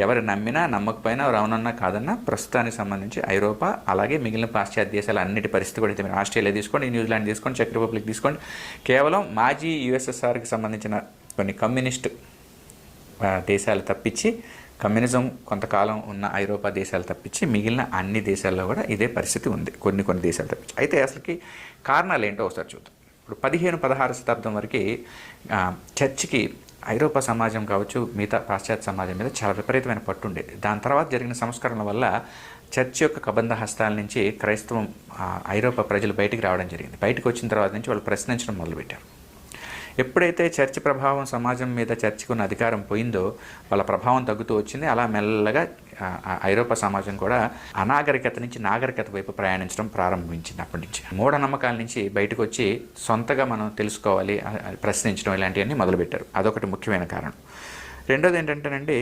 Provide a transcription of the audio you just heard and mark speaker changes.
Speaker 1: ఎవరు నమ్మినా నమ్మకపోయినా, ఎవరు అవునన్నా కాదన్నా, ప్రస్తుతానికి సంబంధించి ఐరోపా అలాగే మిగిలిన పాశ్చాత్య దేశాల అన్నిటి పరిస్థితి కూడా అయితే మీరు ఆస్ట్రేలియా తీసుకోండి, న్యూజిలాండ్ తీసుకోండి, చెక్ రిపబ్లిక్ తీసుకోండి, కేవలం మాజీ యుఎస్ఎస్ఆర్కి సంబంధించిన కొన్ని కమ్యూనిస్ట్ దేశాలు తప్పించి, కమ్యూనిజం కొంతకాలం ఉన్న ఐరోపా దేశాలు తప్పించి మిగిలిన అన్ని దేశాల్లో కూడా ఇదే పరిస్థితి ఉంది, కొన్ని దేశాలు తప్పించి. అయితే అసలుకి కారణాలు ఏంటో ఒకసారి చూద్దాం. ఇప్పుడు 15-16 శతాబ్దం వరకు చర్చికి ఐరోపా సమాజం కావచ్చు, మిగతా పాశ్చాత్య సమాజం మీద చాలా విపరీతమైన పట్టు ఉండేది. దాని తర్వాత జరిగిన సంస్కరణల వల్ల చర్చ్ యొక్క కబంధ హస్తాల నుంచి క్రైస్తవం ఐరోపా ప్రజలు బయటికి రావడం జరిగింది. బయటకు వచ్చిన తర్వాత నుంచి వాళ్ళు ప్రశ్నించడం మొదలుపెట్టారు. ఎప్పుడైతే చర్చ్ ప్రభావం సమాజం మీద చర్చికి ఉన్న అధికారం పోయిందో వాళ్ళ ప్రభావం తగ్గుతూ వచ్చింది. అలా మెల్లగా ఐరోపా సమాజం కూడా అనాగరికత నుంచి నాగరికత వైపు ప్రయాణించడం ప్రారంభించింది. అప్పటి నుంచి మూఢనమ్మకాల నుంచి బయటకు వచ్చి సొంతగా మనం తెలుసుకోవాలి, ప్రశ్నించడం ఇలాంటివన్నీ మొదలుపెట్టారు. అదొకటి ముఖ్యమైన కారణం. రెండోది ఏంటంటేనండి,